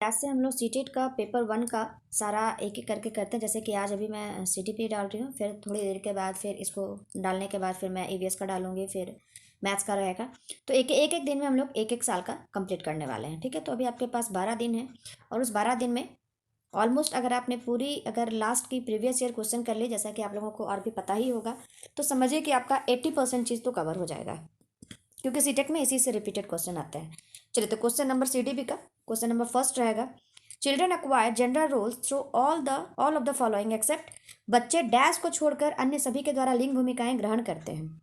आज से हम लोग सीटेट का पेपर 1 का सारा एक एक करके करते हैं। जैसे कि आज अभी मैं सीटीपी डाल रही हूँ, फिर थोड़ी देर के बाद फिर इसको डालने के बाद फिर मैं ईवीएस का डालूंगी, फिर मैथ्स का रहेगा। तो एक एक एक दिन में हम लोग एक एक साल का कंप्लीट करने वाले हैं। ठीक है, तो अभी आपके पास 12 दिन है और उस 12 दिन में ऑलमोस्ट अगर आपने पूरी अगर लास्ट की प्रीवियस ईयर क्वेश्चन कर ली, जैसा कि आप लोगों को और भी पता ही होगा, तो समझिए कि आपका 80% चीज़ तो कवर हो जाएगा, क्योंकि सीटेट में इसी से रिपीटेड क्वेश्चन आते हैं। चलिए, तो क्वेश्चन नंबर सीडीबी का क्वेश्चन नंबर फर्स्ट रहेगा, children acquire gender roles through all of the following except. बच्चे डैश को छोड़कर अन्य सभी के द्वारा लिंग भूमिकाएं ग्रहण करते हैं।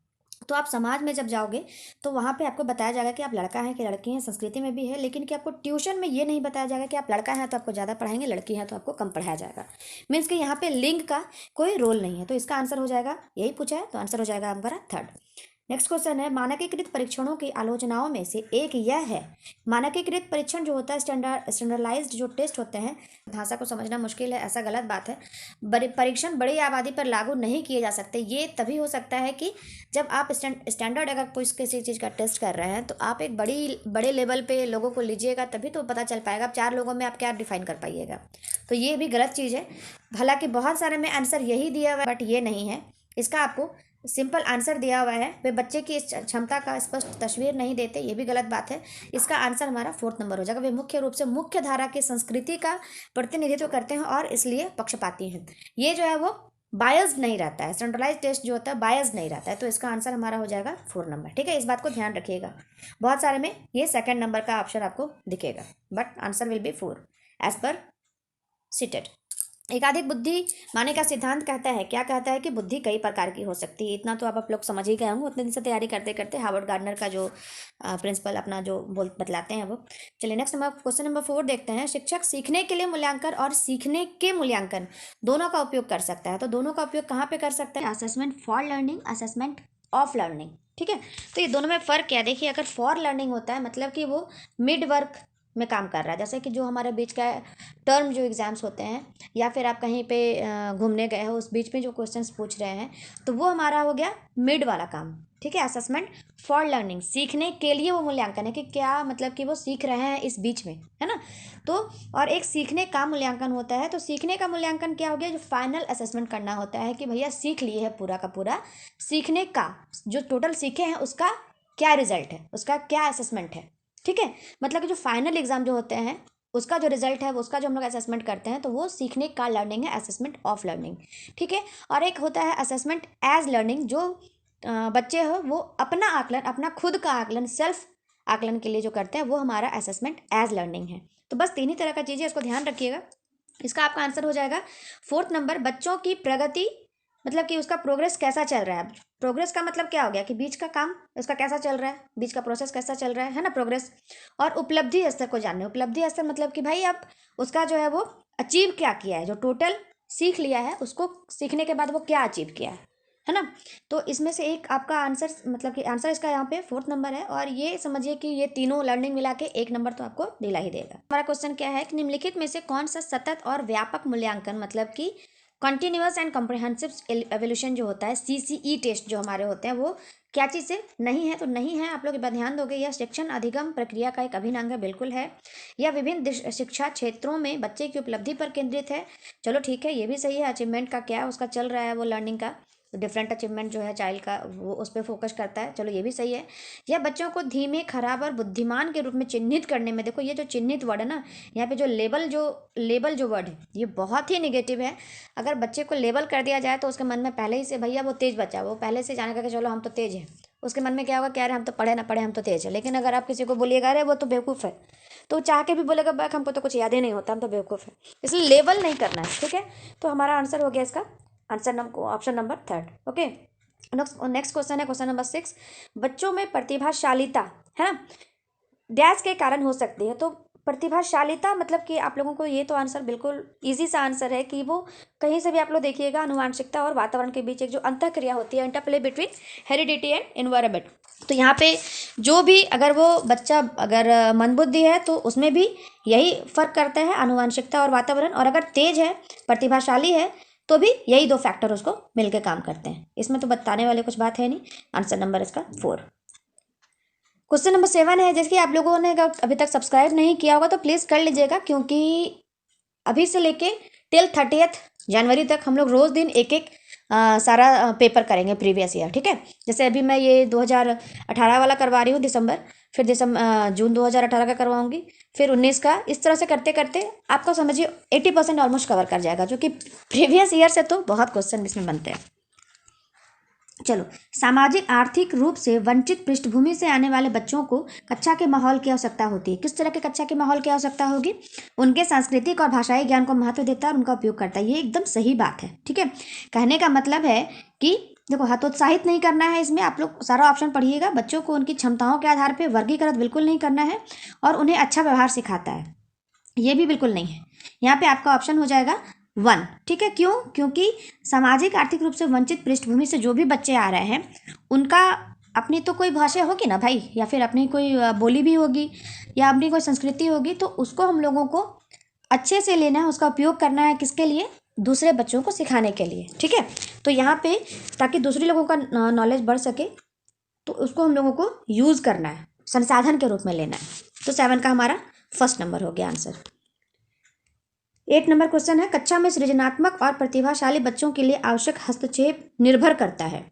तो आप समाज में जब जाओगे तो वहाँ पे आपको बताया जाएगा कि आप लड़का हैं कि लड़की हैं, संस्कृति में भी है, लेकिन कि आपको ट्यूशन में ये नहीं बताया जाएगा कि आप लड़का हैं तो आपको ज़्यादा पढ़ाएंगे, लड़की हैं तो आपको कम पढ़ाया जाएगा। मीन्स कि यहाँ पे लिंग का कोई रोल नहीं है। तो इसका आंसर हो जाएगा, यही पूछा है तो आंसर हो जाएगा हमारा थर्ड। नेक्स्ट क्वेश्चन है, मानकीकृत परीक्षणों की आलोचनाओं में से एक यह है। मानकीकृत परीक्षण जो होता है, स्टैंडर्डाइज्ड जो टेस्ट होते हैं, भाषा को समझना मुश्किल है, ऐसा गलत बात है। बड़े परीक्षण बड़ी आबादी पर लागू नहीं किए जा सकते। ये तभी हो सकता है कि जब आप स्टैंडर्ड अगर कोई किसी चीज़ का टेस्ट कर रहे हैं तो आप एक बड़े लेवल पे लोगों को लीजिएगा, तभी तो पता चल पाएगा। आप 4 लोगों में आप क्या डिफाइन कर पाइएगा, तो ये भी गलत चीज़ है। हालांकि बहुत सारे में आंसर यही दिया हुआ है, बट ये नहीं है। इसका आपको सिंपल आंसर दिया हुआ है, वे बच्चे की इस क्षमता का स्पष्ट तस्वीर नहीं देते, ये भी गलत बात है। इसका आंसर हमारा फोर्थ नंबर हो जाएगा। वे मुख्य रूप से मुख्य धारा की संस्कृति का प्रतिनिधित्व करते हैं और इसलिए पक्षपाती हैं। ये जो है वो बायस्ड नहीं रहता है, सेंट्रलाइज टेस्ट जो होता है बायस्ड नहीं रहता है। तो इसका आंसर हमारा हो जाएगा 4 नंबर। ठीक है, इस बात को ध्यान रखिएगा। बहुत सारे में ये सेकेंड नंबर का ऑप्शन आपको दिखेगा, but answer will be 4 as per CTET. एकाधिक बुद्धि माने का सिद्धांत कहता है, क्या कहता है कि बुद्धि कई प्रकार की हो सकती है। इतना तो आप लोग समझ ही गए होंगे उतने दिन से तैयारी करते करते। हार्वर्ड गार्डनर का जो प्रिंसिपल अपना जो बतलाते हैं वो। चलिए, नेक्स्ट नंबर क्वेश्चन नंबर 4 देखते हैं। शिक्षक सीखने के लिए मूल्यांकन और सीखने के मूल्यांकन दोनों का उपयोग कर सकता है। तो दोनों का उपयोग कहाँ पे कर सकता है? Assessment for learning, assessment of learning. ठीक है, तो ये दोनों में फ़र्क क्या है? देखिए, अगर फॉर लर्निंग होता है मतलब कि वो मिड वर्क में काम कर रहा है, जैसे कि जो हमारे बीच का टर्म जो एग्ज़ाम्स होते हैं, या फिर आप कहीं पे घूमने गए हो, उस बीच में जो क्वेश्चंस पूछ रहे हैं, तो वो हमारा हो गया मिड वाला काम। ठीक है, असेसमेंट फॉर लर्निंग, सीखने के लिए वो मूल्यांकन है कि क्या मतलब कि वो सीख रहे हैं इस बीच में, है ना। तो और एक सीखने का मूल्यांकन होता है। तो सीखने का मूल्यांकन क्या हो गया? जो फाइनल असेसमेंट करना होता है कि भैया सीख लिए है पूरा का पूरा, सीखने का जो टोटल सीखे हैं उसका क्या रिजल्ट है, उसका क्या असेसमेंट है। ठीक है, मतलब कि जो फाइनल एग्जाम जो होते हैं उसका जो रिजल्ट है, उसका जो हम लोग असेसमेंट करते हैं, तो वो सीखने का लर्निंग है, असेसमेंट ऑफ लर्निंग। ठीक है, और एक होता है असेसमेंट एज लर्निंग, जो बच्चे हो वो अपना आकलन, अपना खुद का आकलन, सेल्फ आकलन के लिए जो करते हैं, वो हमारा असेसमेंट एज लर्निंग है। तो बस 3 ही तरह का चीज़ है, इसको ध्यान रखिएगा। इसका आपका आंसर हो जाएगा 4 नंबर, बच्चों की प्रगति, मतलब कि उसका प्रोग्रेस कैसा चल रहा है। प्रोग्रेस का मतलब क्या हो गया कि बीच का काम उसका कैसा चल रहा है, बीच का प्रोसेस कैसा चल रहा है ना, प्रोग्रेस। और उपलब्धि स्तर को जानने, उपलब्धि स्तर मतलब कि भाई आप उसका जो है वो अचीव क्या किया है, जो टोटल सीख लिया है उसको सीखने के बाद वो क्या अचीव किया है ना। तो इसमें से एक आपका आंसर, मतलब कि आंसर इसका यहाँ पे 4 नंबर है। और ये समझिए कि ये तीनों लर्निंग मिला के 1 नंबर तो आपको दिला ही देगा। हमारा क्वेश्चन क्या है कि निम्नलिखित में से कौन सा सतत और व्यापक मूल्यांकन, मतलब कि कंटिन्यूअस एंड कॉम्प्रिहेंसिव एवोल्यूशन जो होता है, सीसीई टेस्ट जो हमारे होते हैं, वो क्या चीज़ से नहीं है? तो नहीं है, आप लोग ध्यान दोगे। यह शिक्षण अधिगम प्रक्रिया का एक अभिन्न अंग है, बिल्कुल है। यह विभिन्न शिक्षा क्षेत्रों में बच्चे की उपलब्धि पर केंद्रित है, चलो ठीक है, ये भी सही है। अचीवमेंट का क्या उसका चल रहा है, वो लर्निंग का डिफरेंट अचीवमेंट जो है चाइल्ड का, वो उस पर फोकस करता है, चलो ये भी सही है। यह बच्चों को धीमे, खराब और बुद्धिमान के रूप में चिन्हित करने में, देखो ये जो चिन्हित वर्ड है ना, यहाँ पे जो लेबल जो वर्ड है, ये बहुत ही निगेटिव है। अगर बच्चे को लेबल कर दिया जाए तो उसके मन में पहले ही से भैया वो तेज बच्चा, वो पहले से जानेगा कि चलो हम तो तेज हैं, उसके मन में क्या होगा, क्या रहे हम तो पढ़े ना पढ़े हम तो तेज है। लेकिन अगर आप किसी को बोलिएगा अरे वो तो बेवकूफ़ है, तो चाह के भी बोलेगा बैक हमको तो कुछ याद ही नहीं होता, हम तो बेवकूफ़ है। इसलिए लेबल नहीं करना है। ठीक है, तो हमारा आंसर हो गया इसका answer number option number 3। Okay, next question है क्वेश्चन नंबर 6, बच्चों में प्रतिभाशालीता है ना डैश के कारण हो सकती है। तो प्रतिभाशालीता मतलब कि आप लोगों को ये तो आंसर बिल्कुल इजी सा आंसर है कि वो कहीं से भी आप लोग देखिएगा, अनुवांशिकता और वातावरण के बीच एक जो अंतःक्रिया होती है, interplay between heredity and environment. तो यहाँ पे जो भी अगर वो बच्चा अगर मंदबुद्धि है तो उसमें भी यही फर्क करता है, अनुवांशिकता और वातावरण। और अगर तेज है, प्रतिभाशाली है, तो भी यही 2 फैक्टर उसको मिलकर काम करते हैं। इसमें तो बताने वाले कुछ बात है नहीं। आंसर नंबर इसका 4। क्वेश्चन नंबर 7 है, जैसे कि आप लोगों ने अगर अभी तक सब्सक्राइब नहीं किया होगा तो प्लीज़ कर लीजिएगा, क्योंकि अभी से लेके टिल 30 जनवरी तक हम लोग रोज़ दिन एक एक सारा पेपर करेंगे प्रीवियस ईयर, ठीक है। जैसे अभी मैं ये 2018 वाला करवा रही हूँ दिसंबर, फिर जून 2018 का करवाऊंगी, फिर 19 का, इस तरह से करते करते आपको समझिए 80% ऑलमोस्ट कवर कर जाएगा, जो कि प्रीवियस ईयर से तो बहुत क्वेश्चन इसमें बनते हैं। चलो, सामाजिक आर्थिक रूप से वंचित पृष्ठभूमि से आने वाले बच्चों को कक्षा के माहौल की आवश्यकता होती है। किस तरह के कक्षा के माहौल की आवश्यकता होगी? उनके सांस्कृतिक और भाषाई ज्ञान को महत्व देता है और उनका उपयोग करता है। ये एकदम सही बात है, ठीक है। कहने का मतलब है कि देखो, हतोत्साहित नहीं करना है इसमें, आप लोग सारा ऑप्शन पढ़िएगा। बच्चों को उनकी क्षमताओं के आधार पर वर्गीकृत बिल्कुल नहीं करना है, और उन्हें अच्छा व्यवहार सिखाता है, ये भी बिल्कुल नहीं है। यहाँ पे आपका ऑप्शन हो जाएगा 1, ठीक है। क्यों? क्योंकि सामाजिक आर्थिक रूप से वंचित पृष्ठभूमि से जो भी बच्चे आ रहे हैं, उनका अपनी तो कोई भाषा होगी ना भाई, या फिर अपनी कोई बोली भी होगी, या अपनी कोई संस्कृति होगी, तो उसको हम लोगों को अच्छे से लेना है, उसका उपयोग करना है। किसके लिए? दूसरे बच्चों को सिखाने के लिए, ठीक है। तो यहाँ पे ताकि दूसरे लोगों का नॉलेज बढ़ सके, तो उसको हम लोगों को यूज़ करना है, संसाधन के रूप में लेना है। तो 7 का हमारा फर्स्ट नंबर हो गया आंसर। 8 नंबर क्वेश्चन है, कक्षा में सृजनात्मक और प्रतिभाशाली बच्चों के लिए आवश्यक हस्तक्षेप निर्भर करता है।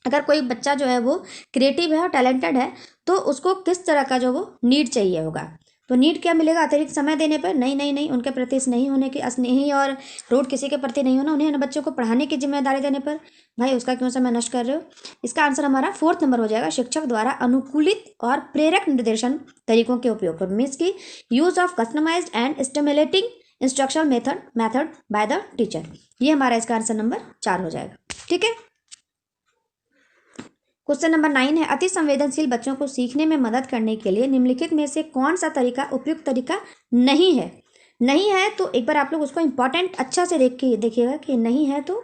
अगर कोई बच्चा जो है वो क्रिएटिव है और टैलेंटेड है, तो उसको किस तरह का जो वो नीड चाहिए होगा? तो नीड क्या मिलेगा? अतिरिक्त समय देने पर? नहीं नहीं नहीं, उनके प्रति स्नेही होने की, स्नेही और रूड किसी के प्रति नहीं होना, उन्हें बच्चों को पढ़ाने की जिम्मेदारी देने पर। भाई उसका क्यों समय नष्ट कर रहे हो? इसका आंसर हमारा 4th नंबर हो जाएगा, शिक्षक द्वारा अनुकूलित और प्रेरक निर्देशन तरीकों के उपयोग पर। मीन्स की use of customised and stimulating instructional method by the teacher. ये हमारा इसका आंसर नंबर 4 हो जाएगा, ठीक है। क्वेश्चन नंबर 9 है, अति संवेदनशील बच्चों को सीखने में मदद करने के लिए निम्नलिखित में से कौन सा तरीका उपयुक्त तरीका नहीं है? नहीं है तो एक बार आप लोग उसको इंपॉर्टेंट अच्छा से देखिएगा कि नहीं है तो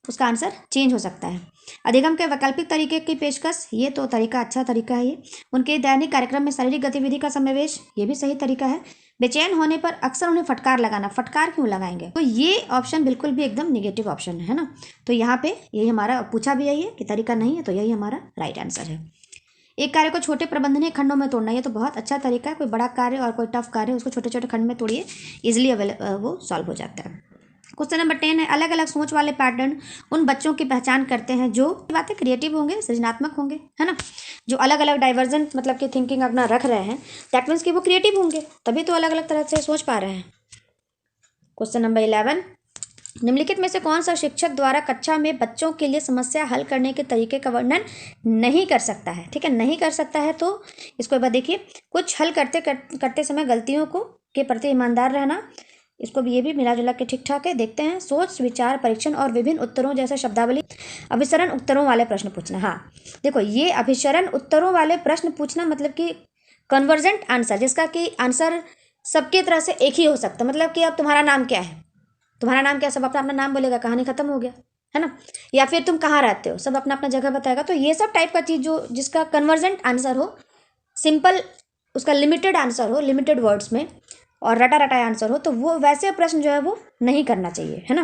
उसका आंसर चेंज हो सकता है। अधिगम के वैकल्पिक तरीके की पेशकश, ये तो तरीका अच्छा तरीका है ये। उनके दैनिक कार्यक्रम में शारीरिक गतिविधि का समावेश, ये भी सही तरीका है। बेचैन होने पर अक्सर उन्हें फटकार लगाना, फटकार क्यों लगाएंगे? तो ये ऑप्शन बिल्कुल भी एकदम निगेटिव ऑप्शन है ना। तो यहाँ पे यही हमारा पूछा भी यही है कि तरीका नहीं है, तो यही हमारा राइट आंसर है। एक कार्य को छोटे प्रबंधनीय खंडों में तोड़ना, ये तो बहुत अच्छा तरीका है। कोई बड़ा कार्य और कोई टफ कार्य, उसको छोटे छोटे खंड में तोड़िए, इजिली वो सॉल्व हो जाता है। क्वेश्चन नंबर 10 है, अलग अलग सोच वाले पैटर्न उन बच्चों की पहचान करते हैं जो बातें क्रिएटिव होंगे, सृजनात्मक होंगे, है ना। जो अलग अलग डाइवर्जेंट मतलब कि थिंकिंग अपना रख रहे हैं, दैट मीन्स कि वो क्रिएटिव होंगे, तभी तो अलग अलग तरह से सोच पा रहे हैं। क्वेश्चन नंबर 11, निम्नलिखित में से कौन सा शिक्षक द्वारा कक्षा में बच्चों के लिए समस्या हल करने के तरीके का वर्णन नहीं कर सकता है? ठीक है, नहीं कर सकता है तो इसको एक बार देखिए, कुछ हल करते समय गलतियों को के प्रति ईमानदार रहना, इसको भी ये भी मिला जुला के ठीक ठाक है। देखते हैं, सोच विचार परीक्षण और विभिन्न उत्तरों जैसे शब्दावली, अभिसरण उत्तरों वाले प्रश्न पूछना। हाँ देखो, ये अभिसरण उत्तरों वाले प्रश्न पूछना मतलब कि कन्वर्जेंट आंसर, जिसका कि आंसर सबकी तरह से एक ही हो सकता है। मतलब कि अब तुम्हारा नाम क्या है, तुम्हारा नाम क्या, सब अपना अपना नाम बोलेगा, कहानी खत्म हो गया, है ना। या फिर तुम कहाँ रहते हो, सब अपना अपना जगह बताएगा। तो ये सब टाइप का चीज़ जो जिसका कन्वर्जेंट आंसर हो, सिंपल उसका लिमिटेड आंसर हो, लिमिटेड वर्ड्स में, और रटा रटाया आंसर हो, तो वो वैसे प्रश्न जो है वो नहीं करना चाहिए, है ना।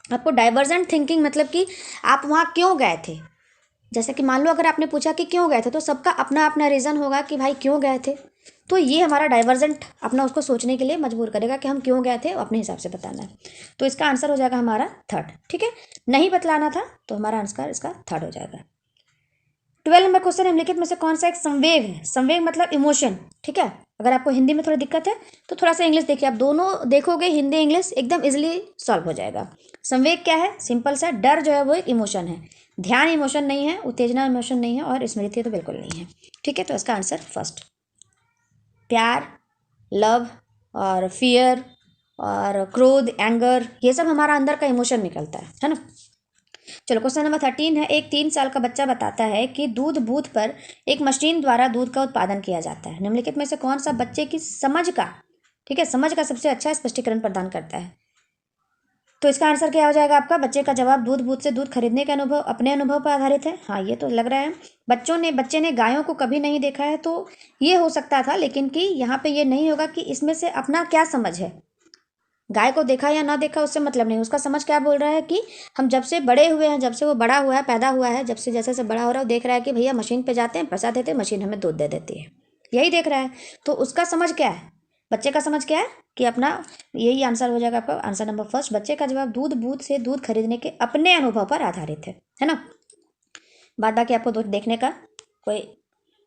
आपको डाइवर्जेंट थिंकिंग मतलब कि आप वहाँ क्यों गए थे, जैसे कि मान लो अगर आपने पूछा कि क्यों गए थे, तो सबका अपना अपना रीज़न होगा कि भाई क्यों गए थे। तो ये हमारा डाइवर्जेंट अपना उसको सोचने के लिए मजबूर करेगा कि हम क्यों गए थे, अपने हिसाब से बताना है। तो इसका आंसर हो जाएगा हमारा 3rd, ठीक है। नहीं बतलाना था तो हमारा आंसर इसका 3rd हो जाएगा। 12 नंबर क्वेश्चन, निम्नलिखित में से कौन सा एक संवेग है? संवेग मतलब इमोशन, ठीक है। अगर आपको हिंदी में थोड़ी दिक्कत है तो थोड़ा सा इंग्लिश देखिए, आप दोनों देखोगे, हिंदी इंग्लिश, एकदम इजिली सॉल्व हो जाएगा। संवेग क्या है? सिंपल सा, डर जो है वो एक इमोशन है, ध्यान इमोशन नहीं है, उत्तेजना इमोशन नहीं है, और स्मृति तो बिल्कुल नहीं है, ठीक है। तो इसका आंसर फर्स्ट, प्यार, लव और फियर और क्रोध, एंगर, ये सब हमारा अंदर का इमोशन निकलता है ना। चलो, क्वेश्चन नंबर 13 है, एक 3 साल का बच्चा बताता है कि दूध बूथ पर एक मशीन द्वारा दूध का उत्पादन किया जाता है। निम्नलिखित में से कौन सा बच्चे की समझ का, ठीक है, समझ का सबसे अच्छा स्पष्टीकरण प्रदान करता है? तो इसका आंसर क्या हो जाएगा आपका? बच्चे का जवाब, दूध बूथ से दूध खरीदने के अनुभव, अपने अनुभव पर आधारित है। हाँ, ये तो लग रहा है। बच्चे ने गायों को कभी नहीं देखा है, तो ये हो सकता था, लेकिन कि यहाँ पे ये नहीं होगा कि इसमें से अपना क्या समझ है, गाय को देखा या ना देखा उससे मतलब नहीं, उसका समझ क्या बोल रहा है कि हम जब से बड़े हुए हैं, जब से वो बड़ा हुआ है, पैदा हुआ है, जब से जैसे जैसे बड़ा हो रहा है, वो देख रहा है कि भैया मशीन पे जाते हैं, पैसा देते हैं, मशीन हमें दूध दे देती है, यही देख रहा है। तो उसका समझ क्या है, बच्चे का समझ क्या है कि अपना, यही आंसर हो जाएगा आपका आंसर नंबर फर्स्ट। बच्चे का जवाब दूध बूथ से दूध खरीदने के अपने अनुभव पर आधारित है ना। बाद बाकी आपको दूध देखने का कोई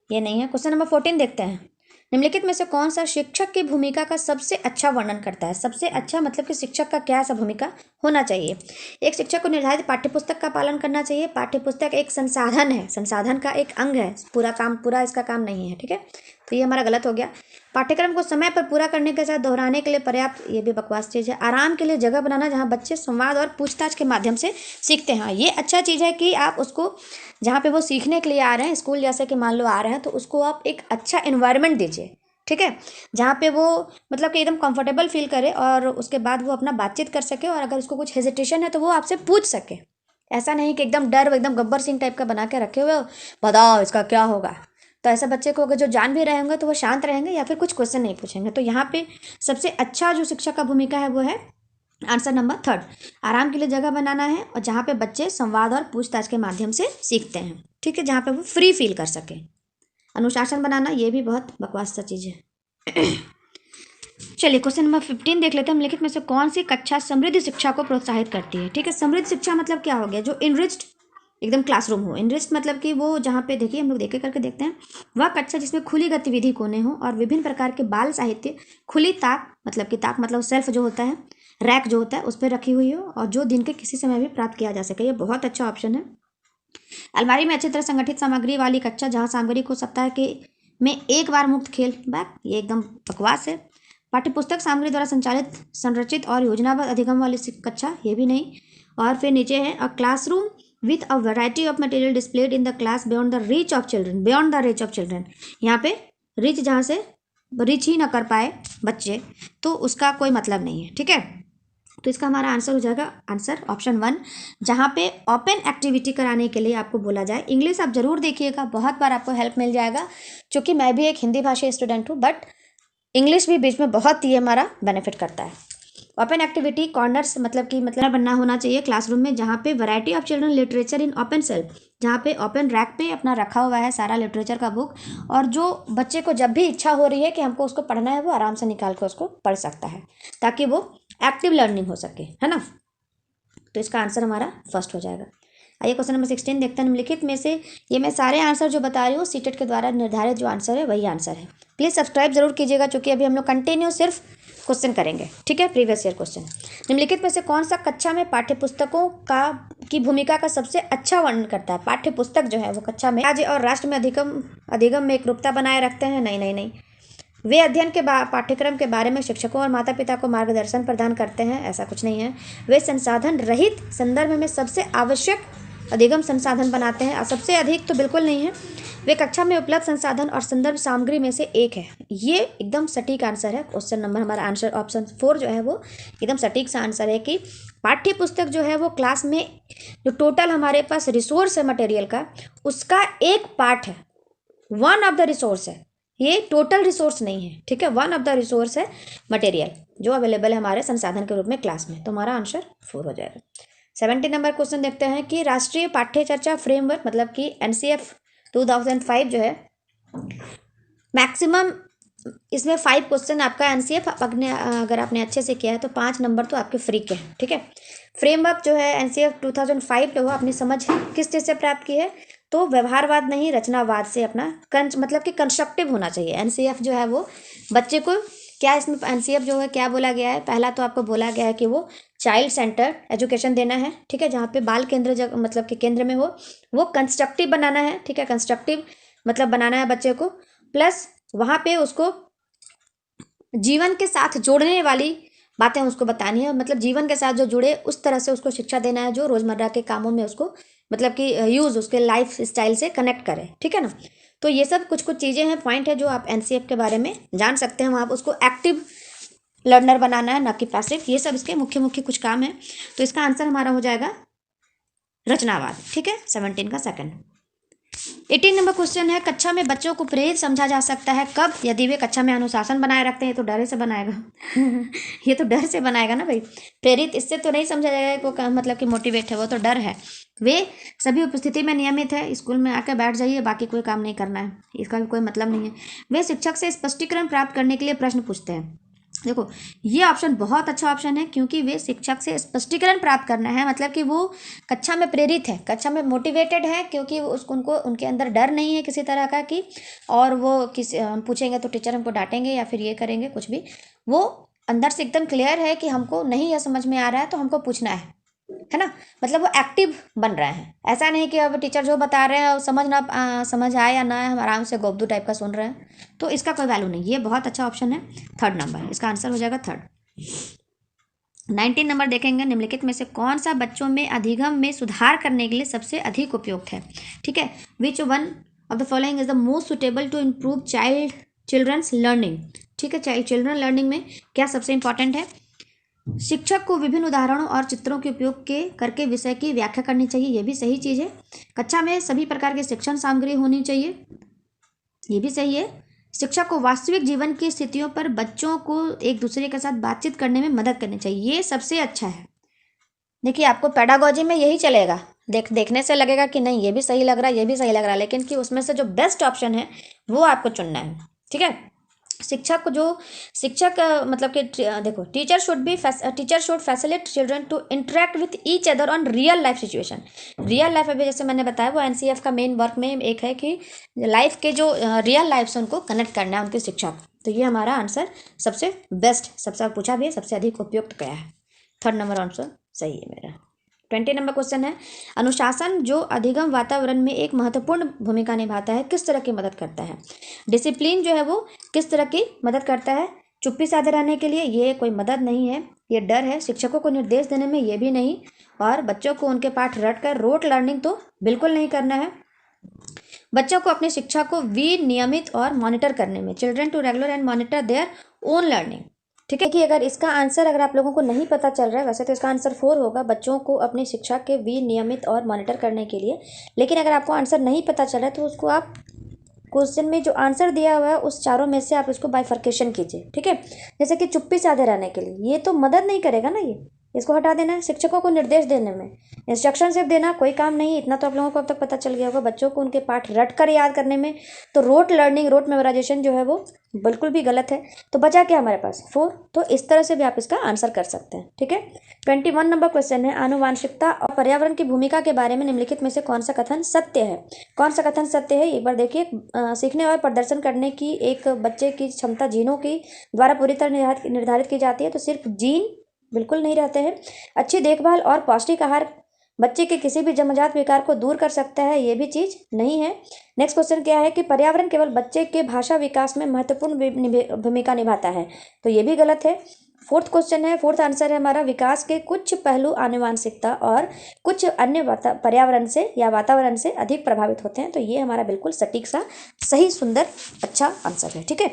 ये नहीं है। क्वेश्चन नंबर 14 देखते हैं। निम्नलिखित में से कौन सा शिक्षक की भूमिका का सबसे अच्छा वर्णन करता है। सबसे अच्छा मतलब कि शिक्षक का क्या सा भूमिका होना चाहिए। एक शिक्षक को निर्धारित पाठ्यपुस्तक का पालन करना चाहिए। पाठ्यपुस्तक एक संसाधन है, संसाधन का एक अंग है, पूरा काम, पूरा इसका काम नहीं है, ठीक है। तो ये हमारा गलत हो गया। पाठ्यक्रम को समय पर पूरा करने के साथ दोहराने के लिए पर्याप्त, ये भी बकवास चीज़ है। आराम के लिए जगह बनाना जहाँ बच्चे संवाद और पूछताछ के माध्यम से सीखते हैं, ये अच्छा चीज़ है कि आप उसको जहाँ पे वो सीखने के लिए आ रहे हैं, स्कूल जैसे कि मान लो आ रहे हैं, तो उसको आप एक अच्छा इन्वायरमेंट दीजिए, ठीक है, जहाँ पे वो मतलब कि एकदम कंफर्टेबल फील करे और उसके बाद वो अपना बातचीत कर सके, और अगर उसको कुछ हेजिटेशन है तो वो आपसे पूछ सके। ऐसा नहीं कि एकदम डर, एकदम गब्बर सिंह टाइप का बना के रखे हुए हो, बताओ इसका क्या होगा। तो ऐसा बच्चे को अगर जो जान भी रहे होंगे तो वो शांत रहेंगे या फिर कुछ क्वेश्चन नहीं पूछेंगे। तो यहाँ पे सबसे अच्छा जो शिक्षक का भूमिका है वो है आंसर नंबर थर्ड। आराम के लिए जगह बनाना है और जहाँ पे बच्चे संवाद और पूछताछ के माध्यम से सीखते हैं, ठीक है, जहाँ पे वो फ्री फील कर सके। अनुशासन बनाना, ये भी बहुत बकवास सा चीज़ है। चलिए क्वेश्चन नंबर 15 देख लेते हैं। निम्नलिखित में से कौन सी कक्षा समृद्ध शिक्षा को प्रोत्साहित करती है। ठीक है, समृद्ध शिक्षा मतलब क्या हो गया, जो इनरिच्ड एकदम क्लासरूम हो। इनरिच्ड मतलब कि वो जहाँ पे, देखिए हम लोग देखे करके देखते हैं, वह कक्षा जिसमें खुली गतिविधि कोने हो और विभिन्न प्रकार के बाल साहित्य, खुली ताक मतलब कि ताक मतलब सेल्फ जो होता है, रैक जो होता है उस पर रखी हुई हो, और जो दिन के किसी समय भी प्राप्त किया जा सके। ये बहुत अच्छा ऑप्शन है। अलमारी में अच्छी तरह संगठित सामग्री वाली कक्षा, जहाँ सामग्री को सप्ताह के में एक बार मुक्त खेल बैक, ये एकदम बकवास है। पाठ्यपुस्तक सामग्री द्वारा संचालित, संरचित और योजनाबद्ध अधिगम वाली कक्षा, ये भी नहीं। और फिर नीचे है a classroom with a variety of material displayed in the class beyond the reach of children, beyond the reach of children. यहाँ पे रीच जहाँ से रीच ही ना कर पाए बच्चे, तो उसका कोई मतलब नहीं है, ठीक है। तो इसका हमारा आंसर हो जाएगा आंसर ऑप्शन 1, जहाँ पे ओपन एक्टिविटी कराने के लिए आपको बोला जाए। इंग्लिश आप जरूर देखिएगा, बहुत बार आपको हेल्प मिल जाएगा, क्योंकि मैं भी एक हिंदी भाषी स्टूडेंट हूँ, बट इंग्लिश भी बीच में बहुत ही हमारा बेनिफिट करता है। ओपन एक्टिविटी कॉर्नर्स मतलब कि मतलब बनना होना चाहिए क्लासरूम में, जहाँ पे variety of children literature in open self, जहाँ पे ओपन रैक पे अपना रखा हुआ है सारा लिटरेचर का बुक, और जो बच्चे को जब भी इच्छा हो रही है कि हमको उसको पढ़ना है, वो आराम से निकाल कर उसको पढ़ सकता है, ताकि वो एक्टिव लर्निंग हो सके, है ना। तो इसका आंसर हमारा फर्स्ट हो जाएगा। आइए क्वेश्चन नंबर 16 देखते हैं। निम्नलिखित में से, ये मैं सारे आंसर जो बता रही हूँ सीटेट के द्वारा निर्धारित जो आंसर है वही आंसर है। प्लीज़ सब्सक्राइब जरूर कीजिएगा, क्योंकि अभी हम लोग कंटिन्यू सिर्फ क्वेश्चन करेंगे, ठीक है, प्रीवियस ईयर क्वेश्चन। निम्नलिखित में से कौन सा कक्षा में पाठ्यपुस्तकों का की भूमिका का सबसे अच्छा वर्णन करता है। पाठ्यपुस्तक जो है वो कक्षा में राज्य और राष्ट्र में अधिगम में एकरूपता बनाए रखते हैं। नहीं नहीं नहीं, वे अध्ययन के पाठ्यक्रम के बारे में शिक्षकों और माता पिता को मार्गदर्शन प्रदान करते हैं, ऐसा कुछ नहीं है। वे संसाधन रहित संदर्भ में सबसे आवश्यक अधिगम संसाधन बनाते हैं, और सबसे अधिक तो बिल्कुल नहीं है। वे कक्षा में उपलब्ध संसाधन और संदर्भ सामग्री में से एक है। ये एकदम सटीक आंसर है। क्वेश्चन नंबर हमारा आंसर ऑप्शन 4 जो है वो एकदम सटीक सा आंसर है कि पाठ्य पुस्तक जो है वो क्लास में जो टोटल हमारे पास रिसोर्स है मटेरियल का, उसका एक पार्ट है, वन ऑफ द रिसोर्स है, ये टोटल रिसोर्स नहीं है, ठीक है, वन ऑफ द रिसोर्स है मटेरियल जो अवेलेबल है हमारे संसाधन के रूप में क्लास में। तो हमारा आंसर 4 हो जाएगा। 17 नंबर क्वेश्चन देखते हैं कि राष्ट्रीय पाठ्य चर्चा फ्रेमवर्क मतलब कि एनसीएफ 2005 जो है, मैक्सिमम इसमें 5 क्वेश्चन आपका एनसीएफ अपने अगर आपने अच्छे से किया है तो 5 नंबर तो आपके फ्री के हैं, ठीक है। फ्रेमवर्क जो है एनसीएफ 2005 जो अपनी समझ किस चीज़ से प्राप्त की है, तो व्यवहारवाद नहीं रचनावाद से अपना मतलब कि कंस्ट्रक्टिव होना चाहिए। एनसीएफ जो है वो बच्चे को क्या, इसमें एनसीएफ जो है क्या बोला गया है, पहला तो आपको बोला गया है कि वो चाइल्ड सेंटर्ड एजुकेशन देना है, ठीक है, जहाँ पे बाल केंद्र मतलब कि केंद्र में हो, वो कंस्ट्रक्टिव बनाना है, ठीक है, कंस्ट्रक्टिव मतलब बनाना है बच्चे को, प्लस वहाँ पे उसको जीवन के साथ जोड़ने वाली बातें उसको बतानी है, मतलब जीवन के साथ जो जुड़े उस तरह से उसको शिक्षा देना है, जो रोज़मर्रा के कामों में उसको मतलब कि यूज़ उसके लाइफ स्टाइल से कनेक्ट करे, ठीक है ना। तो ये सब कुछ कुछ चीज़ें हैं, पॉइंट है जो आप एनसीएफ के बारे में जान सकते हैं। आप उसको एक्टिव लर्नर बनाना है, ना कि पैसिव, ये सब इसके मुख्य मुख्य कुछ काम है। तो इसका आंसर हमारा हो जाएगा रचनावाद, ठीक है, 17 का सेकंड। 18 नंबर क्वेश्चन है, कक्षा में बच्चों को प्रेरित समझा जा सकता है कब? यदि वे कक्षा में अनुशासन बनाए रखते हैं। तो डर से बनाएगा ये तो डर से बनाएगा ना भाई। प्रेरित इससे तो नहीं समझा जाएगा कि वो मतलब कि मोटिवेट है, वो तो डर है। वे सभी उपस्थिति में नियमित है, स्कूल में आकर बैठ जाइए, बाकी कोई काम नहीं करना है, इसका भी कोई मतलब नहीं है। वे शिक्षक से स्पष्टीकरण प्राप्त करने के लिए प्रश्न पूछते हैं। देखो ये ऑप्शन बहुत अच्छा ऑप्शन है, क्योंकि वे शिक्षक से स्पष्टीकरण प्राप्त करना है, मतलब कि वो कक्षा में प्रेरित है, कक्षा में मोटिवेटेड है, क्योंकि उसको उनको उनके अंदर डर नहीं है किसी तरह का कि और वो किसी हम पूछेंगे तो टीचर हमको डांटेंगे या फिर ये करेंगे कुछ भी। वो अंदर से एकदम क्लियर है कि हमको नहीं यह समझ में आ रहा है तो हमको पूछना है ना। मतलब वो एक्टिव बन रहे हैं, ऐसा नहीं कि अब टीचर जो बता रहे हैं समझ आए या ना आए, हम आराम से गोबदू टाइप का सुन रहे हैं, तो इसका कोई वैल्यू नहीं। ये बहुत अच्छा ऑप्शन है, थर्ड नंबर, इसका आंसर हो जाएगा थर्ड। 19 नंबर देखेंगे, निम्नलिखित में से कौन सा बच्चों में अधिगम में सुधार करने के लिए सबसे अधिक उपयुक्त है? ठीक है, which one of the following is the most suitable to improve children's learning? ठीक है, चिल्ड्रन लर्निंग में क्या सबसे इंपॉर्टेंट है? शिक्षक को विभिन्न उदाहरणों और चित्रों के उपयोग के करके विषय की व्याख्या करनी चाहिए, ये भी सही चीज़ है। कक्षा में सभी प्रकार की शिक्षण सामग्री होनी चाहिए, ये भी सही है। शिक्षक को वास्तविक जीवन की स्थितियों पर बच्चों को एक दूसरे के साथ बातचीत करने में मदद करनी चाहिए, ये सबसे अच्छा है। देखिए आपको पेडागोजी में यही चलेगा, देखने से लगेगा कि नहीं ये भी सही लग रहा है, ये भी सही लग रहा है, लेकिन कि उसमें से जो बेस्ट ऑप्शन है वो आपको चुनना है। ठीक है, शिक्षक मतलब कि देखो, teacher should facilitate children to interact with each other on real life situation. Real life अभी जैसे मैंने बताया वो एनसीएफ का मेन वर्क में एक है कि लाइफ के जो रियल लाइफ से उनको कनेक्ट करना है उनके शिक्षा को। तो ये हमारा आंसर सबसे बेस्ट, सबसे पूछा भी है, सबसे अधिक उपयुक्त गया है, थर्ड नंबर आंसर सही है मेरा। 20 नंबर क्वेश्चन है, अनुशासन जो अधिगम वातावरण में एक महत्वपूर्ण भूमिका निभाता है किस तरह की मदद करता है? डिसिप्लिन जो है वो किस तरह की मदद करता है? चुप्पी साधे रहने के लिए, ये कोई मदद नहीं है, ये डर है। शिक्षकों को निर्देश देने में, ये भी नहीं। और बच्चों को उनके पाठ रट कर रोट लर्निंग तो बिल्कुल नहीं करना है। बच्चों को अपनी शिक्षा को विनियमित और मॉनिटर करने में, children to regular and monitor their own learning. ठीक है कि अगर इसका आंसर अगर आप लोगों को नहीं पता चल रहा है, वैसे तो इसका आंसर 4 होगा, बच्चों को अपनी शिक्षा के विनियमित और मॉनिटर करने के लिए। लेकिन अगर आपको आंसर नहीं पता चल रहा है तो उसको आप क्वेश्चन में जो आंसर दिया हुआ है उस चारों में से आप इसको बाइफर्केशन कीजिए। ठीक है, जैसे कि चुप्पी साधे रहने के लिए, ये तो मदद नहीं करेगा ना, ये इसको हटा देना है। शिक्षकों को निर्देश देने में, इंस्ट्रक्शन सिर्फ देना, कोई काम नहीं। इतना तो आप लोगों को अब तक पता चल गया होगा। बच्चों को उनके पाठ रट कर याद करने में, तो रोट लर्निंग, रोट मेमोराइजेशन जो है वो बिल्कुल भी गलत है। तो बचा क्या हमारे पास? 4। तो इस तरह से भी आप इसका आंसर कर सकते हैं। ठीक है, 21 नंबर क्वेश्चन है, आनुवांशिकता और पर्यावरण की भूमिका के बारे में निम्नलिखित में से कौन सा कथन सत्य है? कौन सा कथन सत्य है एक बार देखिए। सीखने और प्रदर्शन करने की एक बच्चे की क्षमता जीनों की द्वारा पूरी तरह निर्धारित की जाती है, तो सिर्फ जीन बिल्कुल नहीं रहते हैं। अच्छी देखभाल और पौष्टिक आहार बच्चे के किसी भी जन्मजात विकार को दूर कर सकता है, ये भी चीज़ नहीं है। नेक्स्ट क्वेश्चन क्या है कि पर्यावरण केवल बच्चे के भाषा विकास में महत्वपूर्ण भूमिका निभाता है, तो ये भी गलत है। फोर्थ क्वेश्चन है, फोर्थ आंसर है हमारा, विकास के कुछ पहलू आनुवांशिकता और कुछ अन्य पर्यावरण से या वातावरण से अधिक प्रभावित होते हैं, तो ये हमारा बिल्कुल सटीक सा सही सुंदर अच्छा आंसर है। ठीक है,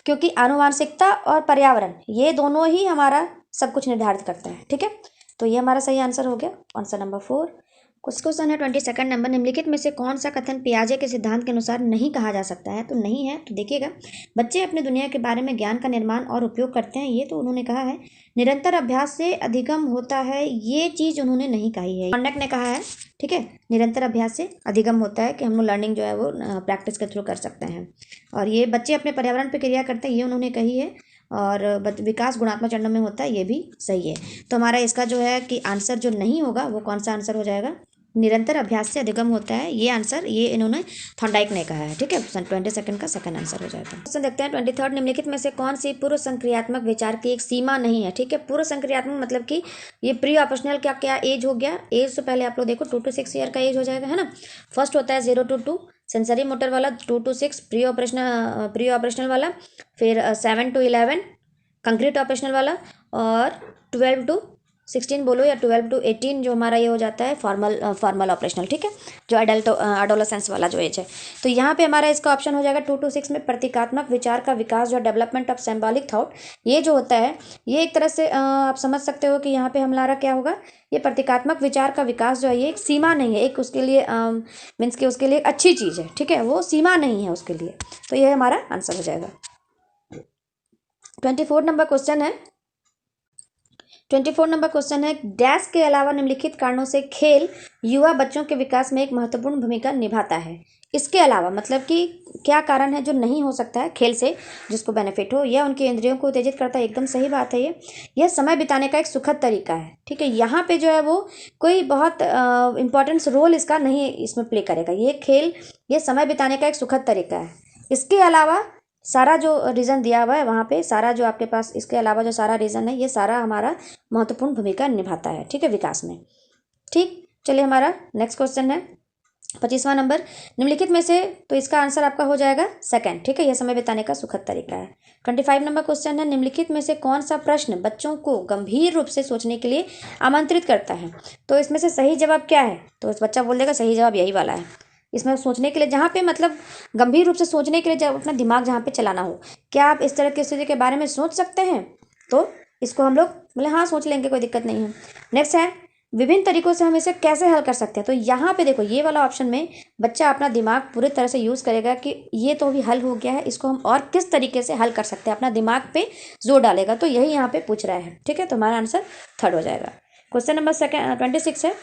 क्योंकि आनुवांशिकता और पर्यावरण ये दोनों ही हमारा सब कुछ निर्धारित करता है। ठीक है, तो ये हमारा सही आंसर हो गया, आंसर नंबर 4। कुछ क्वेश्चन है 22 नंबर, निम्नलिखित में से कौन सा कथन पियाजे के सिद्धांत के अनुसार नहीं कहा जा सकता है? तो नहीं है, तो देखिएगा, बच्चे अपने दुनिया के बारे में ज्ञान का निर्माण और उपयोग करते हैं, ये तो उन्होंने कहा है। निरंतर अभ्यास से अधिगम होता है, ये चीज़ उन्होंने नहीं कही है, कॉन्डक्ट ने कहा है। ठीक है, निरंतर अभ्यास से अधिगम होता है कि हम लोग लर्निंग जो है वो प्रैक्टिस के थ्रू कर सकते हैं। और ये बच्चे अपने पर्यावरण पर क्रिया करते हैं, ये उन्होंने कही है। और विकास गुणात्मक चरणों में होता है, ये भी सही है। तो हमारा इसका जो है कि आंसर जो नहीं होगा वो कौन सा आंसर हो जाएगा? निरंतर अभ्यास से अधिगम होता है, ये आंसर ये इन्होंने थॉर्नडाइक ने कहा है। ठीक है, 22 का सेकंड आंसर हो जाएगा। क्वेश्चन देखते हैं 23, निम्नलिखित में से कौन सी पूर्व संक्रियात्मक विचार की एक सीमा नहीं है? ठीक है, पूर्व संक्रियात्मक मतलब कि ये प्री ऑपरेशनल क्या क्या एज हो गया? एज से पहले आप लोग देखो 2 to 6 ईयर का एज हो जाएगा, है ना। फर्स्ट होता है 0 to 2 सेंसरी मोटर वाला, 2 to 6 प्री ऑपरेशनल वाला, फिर 7 to 11 कंक्रीट ऑपरेशनल वाला, और 12 to 16 बोलो या 12 to 18 जो हमारा ये हो जाता है फॉर्मल ऑपरेशनल, ठीक है, जो एडोलेसेंस वाला जो एज है। तो यहाँ पे हमारा इसका ऑप्शन हो जाएगा 2 to 6 में प्रतीकात्मक विचार का विकास जो डेवलपमेंट ऑफ सिंबॉलिक थॉट, ये जो होता है ये एक तरह से आप समझ सकते हो कि यहाँ पे हमारा क्या होगा, ये प्रतीकात्मक विचार का विकास जो है ये एक सीमा नहीं है, एक उसके लिए मीन्स कि उसके लिए एक अच्छी चीज़ है, ठीक है, वो सीमा नहीं है उसके लिए। तो ये हमारा आंसर हो जाएगा। 24 नंबर क्वेश्चन है, 24 नंबर क्वेश्चन है, डैश के अलावा निम्नलिखित कारणों से खेल युवा बच्चों के विकास में एक महत्वपूर्ण भूमिका निभाता है। इसके अलावा मतलब कि क्या कारण है जो नहीं हो सकता है खेल से जिसको बेनिफिट हो, यह उनके इंद्रियों को उत्तेजित करता है, एकदम सही बात है ये। यह समय बिताने का एक सुखद तरीका है, ठीक है, यहाँ पे जो है वो कोई बहुत इंपॉर्टेंट रोल इसका नहीं इसमें प्ले करेगा, ये खेल ये समय बिताने का एक सुखद तरीका है। इसके अलावा सारा जो रीज़न दिया हुआ है वहाँ पे सारा जो आपके पास इसके अलावा जो सारा रीज़न है ये सारा हमारा महत्वपूर्ण भूमिका निभाता है, ठीक है, विकास में। ठीक, चलिए हमारा नेक्स्ट क्वेश्चन है 25वां नंबर, निम्नलिखित में से तो इसका आंसर आपका हो जाएगा सेकंड, ठीक है, यह समय बिताने का सुखद तरीका है। 25 नंबर क्वेश्चन है, निम्नलिखित में से कौन सा प्रश्न बच्चों को गंभीर रूप से सोचने के लिए आमंत्रित करता है। तो इसमें से सही जवाब क्या है, तो इस बच्चा बोल देगा सही जवाब यही वाला है। इसमें सोचने के लिए जहाँ पे मतलब गंभीर रूप से सोचने के लिए जब अपना दिमाग जहाँ पे चलाना हो, क्या आप इस तरह की स्थिति के बारे में सोच सकते हैं, तो इसको हम लोग बोले हाँ सोच लेंगे, कोई दिक्कत नहीं है। नेक्स्ट है, विभिन्न तरीकों से हम इसे कैसे हल कर सकते हैं। तो यहाँ पे देखो ये वाला ऑप्शन में बच्चा अपना दिमाग पूरी तरह से यूज़ करेगा कि ये तो अभी हल हो गया है, इसको हम और किस तरीके से हल कर सकते हैं, अपना दिमाग पे जोर डालेगा। तो यही यहाँ पे पूछ रहा है, ठीक है, तो हमारा आंसर थर्ड हो जाएगा। क्वेश्चन नंबर 26 है,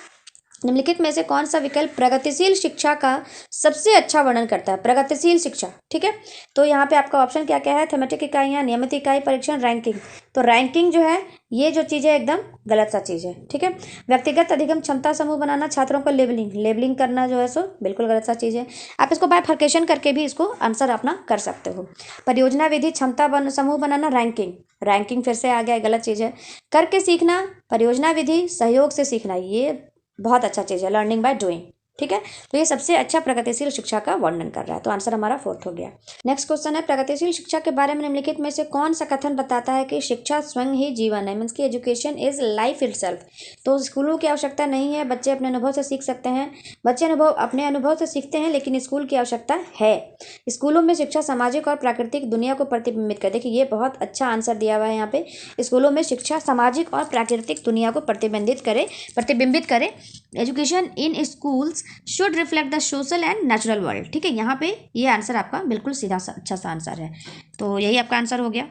निम्नलिखित में से कौन सा विकल्प प्रगतिशील शिक्षा का सबसे अच्छा वर्णन करता है। प्रगतिशील शिक्षा, ठीक है, तो यहाँ पे आपका ऑप्शन क्या क्या है, थेमेटिक इकाइयाँ, नियमित इकाई, परीक्षण, रैंकिंग। तो रैंकिंग जो है ये जो चीज़ है एकदम गलत सा चीज़ है, ठीक है। व्यक्तिगत अधिगम क्षमता समूह बनाना, छात्रों को लेबलिंग करना जो है सो बिल्कुल गलत सा चीज़ है। आप इसको बाइफर्केशन करके भी इसको आंसर अपना कर सकते हो। परियोजना विधि, क्षमता समूह बनाना, रैंकिंग फिर से आ गया, गलत चीज़ है। करके सीखना, परियोजना विधि, सहयोग से सीखना, ये बहुत अच्छा चीज़ है, लर्निंग बाय डूइंग, ठीक है। तो ये सबसे अच्छा प्रगतिशील शिक्षा का वर्णन कर रहा है, तो आंसर हमारा फोर्थ हो गया। नेक्स्ट क्वेश्चन है, प्रगतिशील शिक्षा के बारे में निम्नलिखित में से कौन सा कथन बताता है कि शिक्षा स्वयं ही जीवन है, मीन्स की एजुकेशन इज लाइफ इटसेल्फ। तो स्कूलों की आवश्यकता नहीं है, बच्चे अपने अनुभव से सीख सकते हैं, बच्चे अपने अनुभव से सीखते हैं, लेकिन स्कूल की आवश्यकता है। स्कूलों में शिक्षा सामाजिक और प्राकृतिक दुनिया को प्रतिबिंबित कर, देखिए ये बहुत अच्छा आंसर दिया हुआ है यहाँ पे, स्कूलों में शिक्षा सामाजिक और प्राकृतिक दुनिया को प्रतिबिंबित करे। Education in schools should reflect the social and natural world, ठीक है, यहाँ पे ये आंसर आपका बिल्कुल सीधा सा अच्छा सा आंसर है, तो यही आपका आंसर हो गया।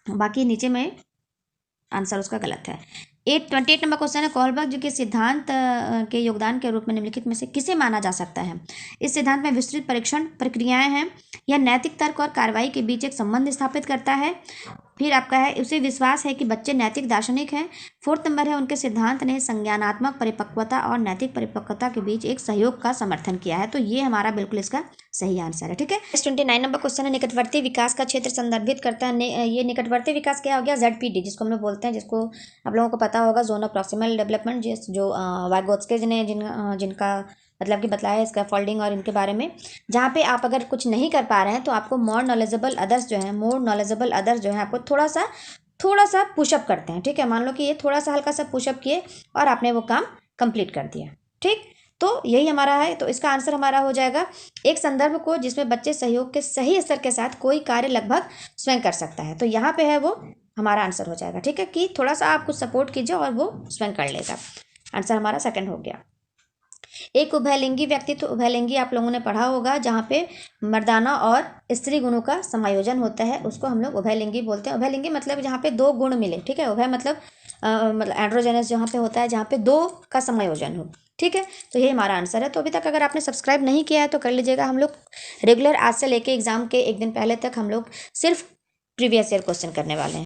बाकी नीचे में आंसर उसका गलत है। 28 नंबर क्वेश्चन है, कोहलबर्ग के सिद्धांत के योगदान के रूप में निम्नलिखित में से किसे माना जा सकता है। इस सिद्धांत में विस्तृत परीक्षण प्रक्रियाएं हैं, यह नैतिक तर्क और कार्रवाई के बीच एक संबंध स्थापित करता है। फिर आपका है, उसे विश्वास है कि बच्चे नैतिक दार्शनिक हैं। 4th नंबर है, उनके सिद्धांत ने संज्ञानात्मक परिपक्वता और नैतिक परिपक्वता के बीच एक सहयोग का समर्थन किया है। तो ये हमारा बिल्कुल इसका सही आंसर है, ठीक है। 29 नंबर क्वेश्चन है, निकटवर्ती विकास का क्षेत्र संदर्भित करता है। ये निकटवर्ती विकास क्या हो गया, ZPD, जिसको हम लोग बोलते हैं, जिसको आप लोगों को पता होगा, जोन ऑफ प्रॉक्सिमल डेवलपमेंट, जो वाइगोत्स्की ने जिनका मतलब कि बताया है इसका फोल्डिंग और इनके बारे में, जहाँ पे आप अगर कुछ नहीं कर पा रहे हैं तो आपको मोर नॉलेजेबल अदर्स जो है आपको थोड़ा सा पुशअप करते हैं, ठीक है। मान लो कि ये थोड़ा सा हल्का सा पुशअप किए और आपने वो काम कंप्लीट कर दिया, ठीक, तो यही हमारा है। तो इसका आंसर हमारा हो जाएगा, एक संदर्भ को जिसमें बच्चे सहयोग के सही स्तर के साथ कोई कार्य लगभग स्वयं कर सकता है। तो यहाँ पे है वो हमारा आंसर हो जाएगा, ठीक है, कि थोड़ा सा आप कुछ सपोर्ट कीजिए और वो स्वयं कर लेगा। आंसर हमारा सेकंड हो गया। एक उभयलिंगी व्यक्तित्व, उभयलिंगी आप लोगों ने पढ़ा होगा, जहाँ पे मर्दाना और स्त्री गुणों का समायोजन होता है, उसको हम लोग उभयलिंगी बोलते हैं। उभयलिंगी मतलब जहाँ पे दो गुण मिले, ठीक है, उभय मतलब एंड्रोजेनस जहाँ पे होता है, जहाँ पे दो का समायोजन हो, ठीक है। तो ये हमारा आंसर है। तो अभी तक अगर आपने सब्सक्राइब नहीं किया है तो कर लीजिएगा। हम लोग रेगुलर आज से लेके एग्जाम के एक दिन पहले तक हम लोग सिर्फ प्रीवियस ईयर क्वेश्चन करने वाले हैं।